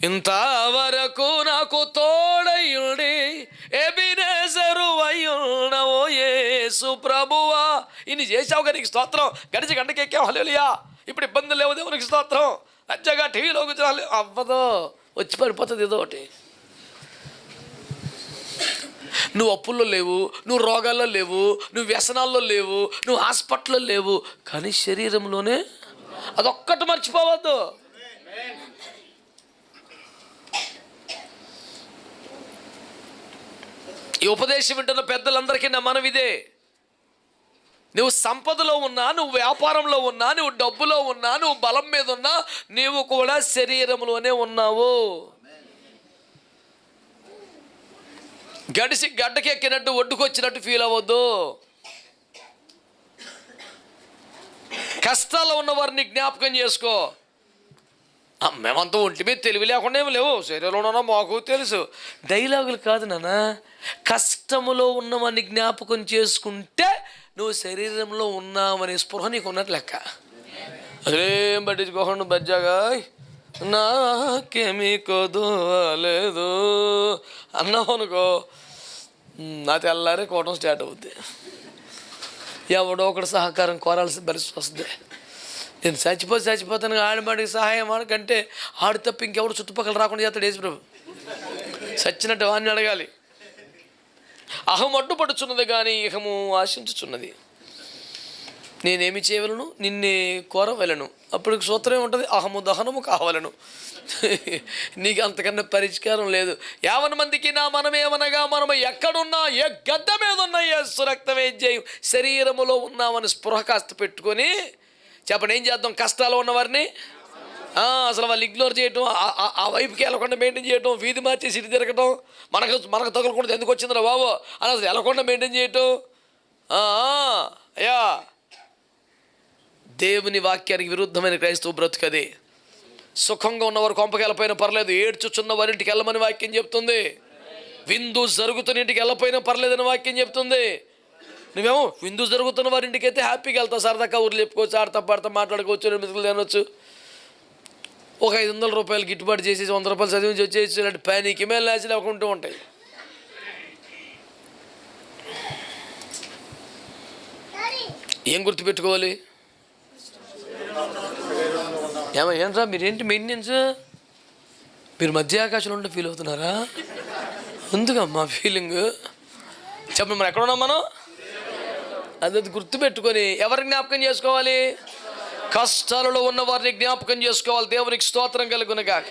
ఇంతవరకు నాకు తోడయుడి ఎబినేజరు అయ్యున్నవో యేసు ప్రభువా. ఇన్ని చేసావు కానీ నీకు స్తోత్రం. గడిచి గంటకి ఎక్కావు, హల్లెలూయా. ఇప్పుడు ఇబ్బందులు లేవు, దేవునికి స్తోత్రం. అచ్చగా టీవీలో కూర్చోవాలి అవ్వదు, వచ్చి పడిపోతుంది ఏదో ఒకటి. నువ్వు అప్పుల్లో లేవు, నువ్వు రోగాల్లో లేవు, నువ్వు వ్యసనాల్లో లేవు, నువ్వు హాస్పిటల్లో లేవు, కానీ శరీరంలోనే అదొక్కటి మర్చిపోవద్దు. ఈ ఉపదేశం వింటున్న పెద్దలందరికీ నా మనవిదే. నువ్వు సంపదలో ఉన్నా, నువ్వు వ్యాపారంలో ఉన్నా, నువ్వు డబ్బులో ఉన్నా, నువ్వు బలం మీద ఉన్నా, నీవు కూడా శరీరంలోనే ఉన్నావు. గడిసి గడ్డకెక్కినట్టు ఒడ్డుకొచ్చినట్టు ఫీల్ అవ్వద్దు. కష్టాల్లో ఉన్న వారిని జ్ఞాపకం చేసుకో. మేమంతా ఒంటి మీద తెలివి లేకుండా ఏమి లేవు, శరీరంలో ఉన్నా మాకు తెలుసు. డైలాగులు కాదు నాన్న, కష్టములో ఉన్నవాడిని జ్ఞాపకం చేసుకుంటే నువ్వు శరీరంలో ఉన్నావనే స్పృహ నీకు ఉన్నట్టు లెక్క. అదేం పట్టించుకోకుండా బజ్జాగా నాకేమీ కొదవలేదు అన్నావు అనుకో, నా తెల్లారే కోవడం స్టార్ట్ అవుద్ది. ఎవడో ఒకటి సహకారం కోరాల్సిన పరిస్థితి వస్తుంది. నేను చచ్చిపోతాను ఆడబడికి సహాయం ఆడకంటే ఆడు తప్ప ఇంకెవడు చుట్టుపక్కల రాకుండా చేస్తాడు యేసు ప్రభు. చచ్చినట్టు వాడిని అడగాలి. అహం అడ్డుపడుచున్నది కానీ ఇహము ఆశించుచున్నది. నేనేమి చేయవలను, నిన్నే కోరవలను. అప్పుడు సూత్రం ఏముంటుంది, అహము దహనము కావలను. నీకు అంతకన్నా పరిష్కారం లేదు. 50 మందికి నా మనమేమనగా, మనము ఎక్కడున్నా, ఏ గడ్డ మీద ఉన్నా యేసు రక్తమే జయం. శరీరములో ఉన్నామని స్పృహ కాస్త పెట్టుకొని చెప్పండి, ఏం చేద్దాం? కష్టాలు ఉన్నవారిని అసలు వాళ్ళు ఇగ్నోర్ చేయటం, ఆ వైపుకి వెళ్ళకుండా మెయింటైన్ చేయటం, వీధి మార్చి సిటీ తిరగటం, మనకు తగలకుండా ఎందుకు వచ్చిందిరా బాబు అని అసలు వెళ్ళకుండా మెయింటైన్ చేయటం. అయ్యా, దేవుని వాక్యానికి విరుద్ధమైన క్రైస్తవ బ్రతుకది. సుఖంగా ఉన్నవారు కొంపకి వెళ్ళపోయినా పర్లేదు, ఏడ్చుచున్న వారింటికి వెళ్ళమని వాక్యం చెప్తుంది. విందు జరుగుతున్న ఇంటికి వెళ్ళపోయినా పర్లేదని వాక్యం చెప్తుంది. నువ్వేమో విందు జరుగుతున్న వారింటికి అయితే హ్యాపీగా వెళ్తావు, సరదాగా ఊర్లు చెప్పుకోవచ్చు, ఆడతా పాడతా మాట్లాడుకోవచ్చు, మిత్రులు తినవచ్చు. ఒక 500 రూపాయలు గిట్టుబాటు చేసేసి 100 రూపాయలు చదివించి వచ్చేసి ఇలాంటి ప్యానికి మేలు లాచీలు అవ్వకుంటూ ఉంటాయి. ఏం గుర్తుపెట్టుకోవాలి? ఏంట్రా మీరేంటి మెయింటెనెన్స్? మీరు మధ్య ఆకాశంలో ఉంటే ఫీల్ అవుతున్నారా? ఎందుకమ్మా ఫీలింగ్ చెప్పండి. మనం ఎక్కడ ఉన్నాం? మనం అది గుర్తుపెట్టుకొని ఎవరిని జ్ఞాపకం చేసుకోవాలి? కష్టాలలో ఉన్న వారిని జ్ఞాపకం చేసుకోవాలి. దేవునికి స్తోత్రం కలుగునుగాక.